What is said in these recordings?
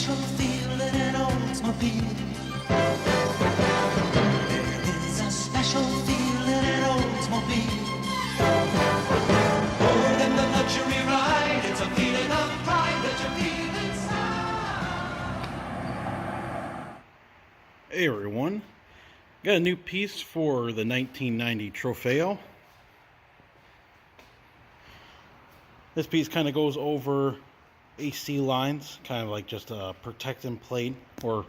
special feeling in Oldsmobile. There is a special feeling in Oldsmobile. More than the luxury ride, it's a feeling of pride that you feel inside. Hey everyone, got a new piece for the 1990 Trofeo. This piece kind of goes over AC lines, kind of like just a protecting plate or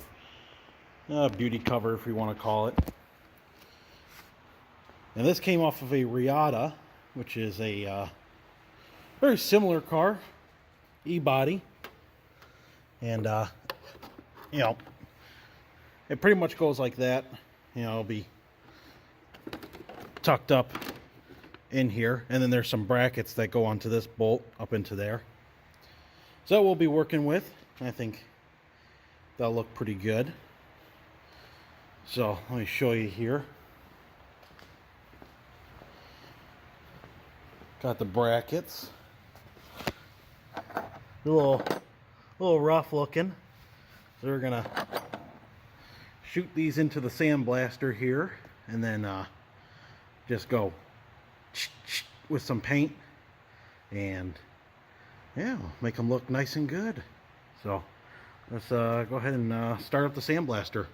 a beauty cover if you want to call it. And this came off of a Riata, which is a very similar car, E-body. And you know, it pretty much goes like that. You know, it'll be tucked up in here, and then there's some brackets that go onto this bolt up into there. So we'll be working with. I think that'll look pretty good. So let me show you here. Got the brackets. A little rough looking. So we're gonna shoot these into the sandblaster here, and then just go with some paint, and yeah, make them look nice and good. So let's go ahead and start up the sandblaster.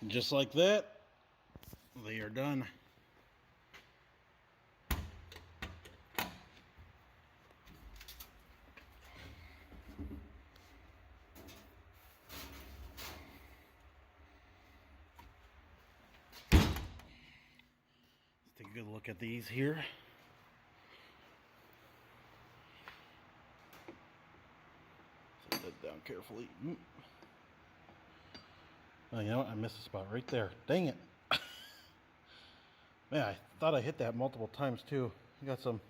Just like that, they are done. Let's take a good look at these here. Set that down carefully. Oh, you know what? I missed a spot right there. Dang it. Man, I thought I hit that multiple times too. I got some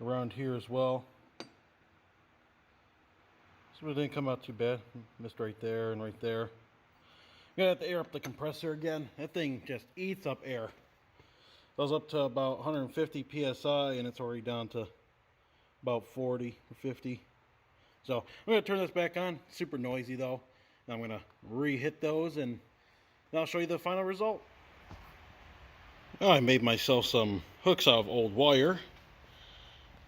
around here as well. So it didn't come out too bad. Missed right there and right there. I'm gonna have to air up the compressor again. That thing just eats up air. I was up to about 150 psi and it's already down to about 40 or 50. So I'm gonna turn this back on. Super noisy though. I'm going to re-hit those and I'll show you the final result. Well, I made myself some hooks out of old wire.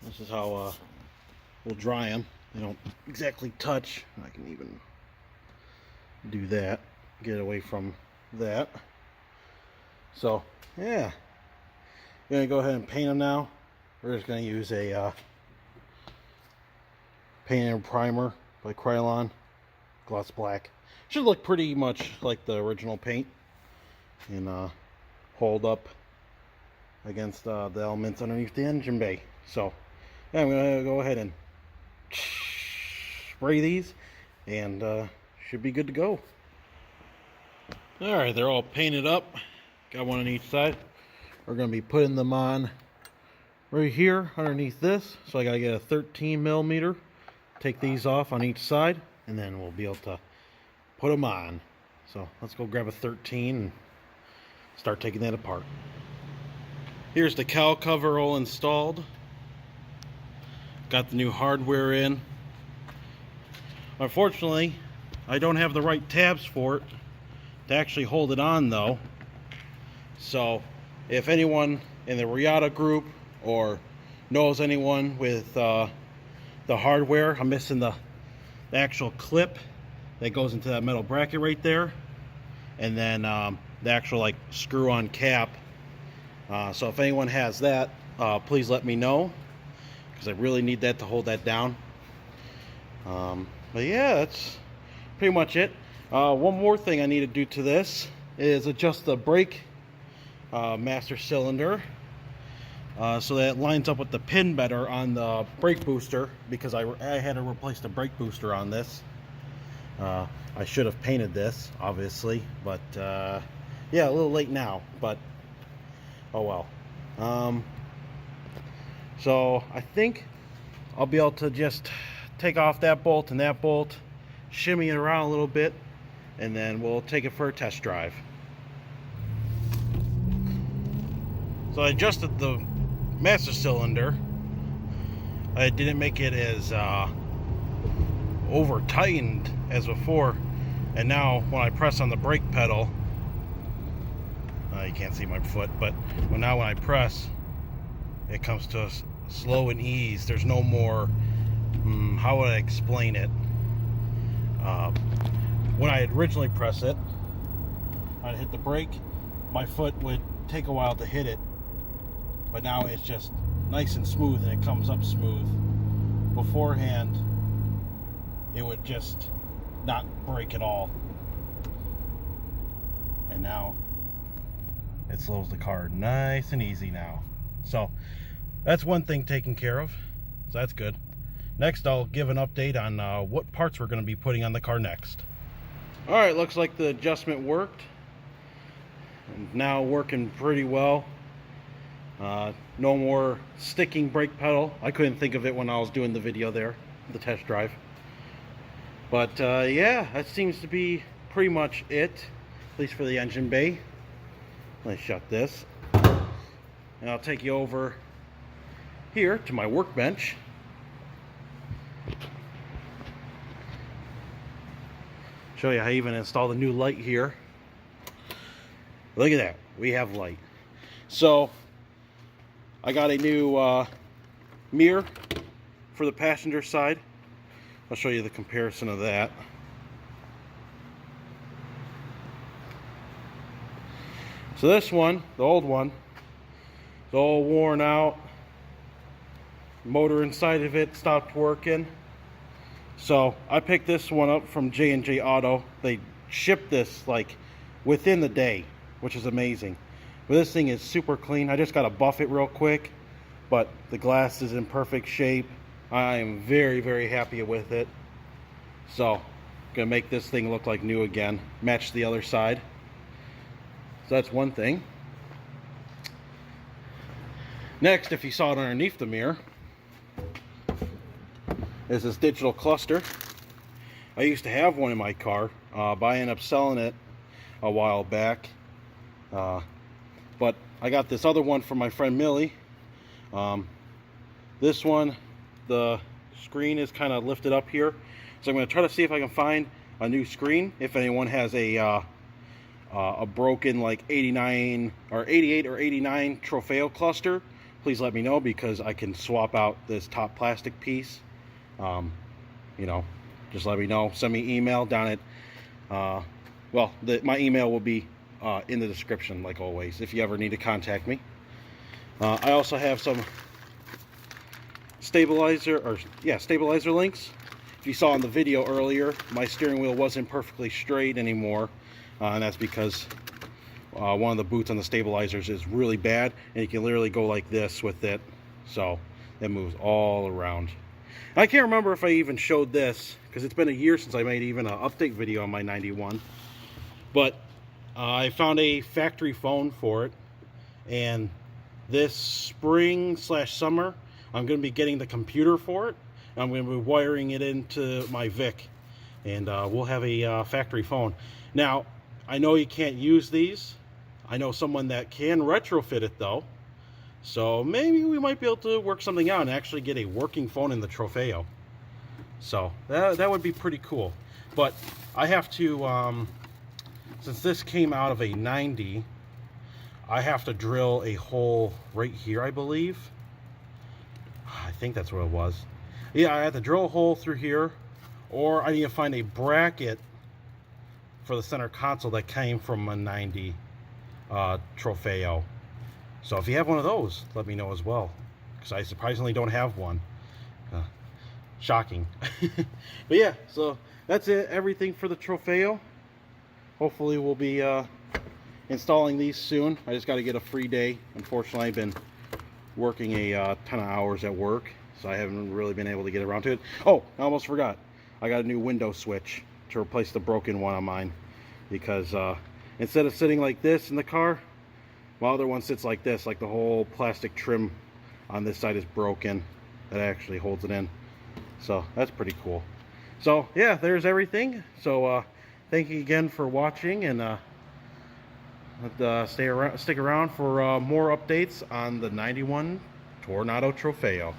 This is how we'll dry them. They don't exactly touch. I can even do that, get away from that. So yeah, I'm gonna go ahead and paint them now. We're just gonna use a paint and primer by Krylon, gloss black. Should look pretty much like the original paint and hold up against the elements underneath the engine bay. So yeah, I'm gonna go ahead and spray these and should be good to go. Alright, they're all painted up. Got one on each side. We're going to be putting them on right here underneath this. So I got to get a 13 millimeter. Take these off on each side and then we'll be able to put them on. So let's go grab a 13 and start taking that apart. Here's the cowl cover all installed. Got the new hardware in. Unfortunately, I don't have the right tabs for it to actually hold it on though. So if anyone in the Riata group or knows anyone with the hardware, I'm missing the actual clip that goes into that metal bracket right there, and then the actual like screw-on cap. So if anyone has that, please let me know, because I really need that to hold that down. But yeah, that's pretty much it. One more thing I need to do to this is adjust the brake master cylinder so that it lines up with the pin better on the brake booster, because I had to replace the brake booster on this. I should have painted this, obviously, but yeah, a little late now, but oh well. So I think I'll be able to just take off that bolt and that bolt, shimmy it around a little bit, and then we'll take it for a test drive. So I adjusted the master cylinder. I didn't make it as over tightened as before, and now when I press on the brake pedal, you can't see my foot, but now when I press, it comes to a slow and ease. There's no more how would I explain it? When I originally press it, I'd hit the brake, my foot would take a while to hit it, but now it's just nice and smooth and it comes up smooth. Beforehand, it would just not brake at all, and now it slows the car nice and easy now. So that's one thing taken care of, so that's good. Next, I'll give an update on what parts we're going to be putting on the car next. Alright, looks like the adjustment worked. And now working pretty well. No more sticking brake pedal. I couldn't think of it when I was doing the video there, the test drive. But yeah, that seems to be pretty much it, at least for the engine bay. Let's shut this. And I'll take you over here to my workbench. Show you how I even installed a new light here. Look at that, we have light. So I got a new mirror for the passenger side. I'll show you the comparison of that. So this one, the old one, is all worn out. Motor inside of it stopped working. So I picked this one up from J&J Auto. They shipped this like within the day, which is amazing. But this thing is super clean. I just got to buff it real quick, but the glass is in perfect shape. I am very, very happy with it. So gonna make this thing look like new again, match the other side. So that's one thing. Next, if you saw it underneath the mirror, is this digital cluster. I used to have one in my car, but I ended up selling it a while back. But I got this other one from my friend Millie. This one, the screen is kind of lifted up here, so I'm going to try to see if I can find a new screen. If anyone has a broken like 89 or 88 or 89 Trofeo cluster, please let me know, because I can swap out this top plastic piece. You know, just let me know. Send me email down at, my email will be in the description, like always, if you ever need to contact me. I also have some stabilizer links. If you saw in the video earlier, my steering wheel wasn't perfectly straight anymore, and that's because one of the boots on the stabilizers is really bad, and you can literally go like this with it, so it moves all around. I can't remember if I even showed this, because it's been a year since I made even an update video on my 91, but I found a factory phone for it, and this spring/summer I'm going to be getting the computer for it. I'm going to be wiring it into my Vic, and we'll have a factory phone. Now, I know you can't use these. I know someone that can retrofit it though, so maybe we might be able to work something out and actually get a working phone in the Trofeo. So that would be pretty cool. But I have to, since this came out of a 90, I have to drill a hole right here, I believe. I think that's what it was. Yeah, I have to drill a hole through here, or I need to find a bracket for the center console that came from a 90 Trofeo. So if you have one of those, let me know as well, because I surprisingly don't have one. Shocking. But yeah, so that's it, everything for the Trofeo. Hopefully we'll be installing these soon. I just got to get a free day. Unfortunately, I've been working a ton of hours at work, so I haven't really been able to get around to it. Oh, I almost forgot. I got a new window switch to replace the broken one on mine, because instead of sitting like this in the car, my other one sits like this, like the whole plastic trim on this side is broken. That actually holds it in. So that's pretty cool. So yeah, there's everything. So thank you again for watching, and stick around for more updates on the 91 Tornado Trofeo.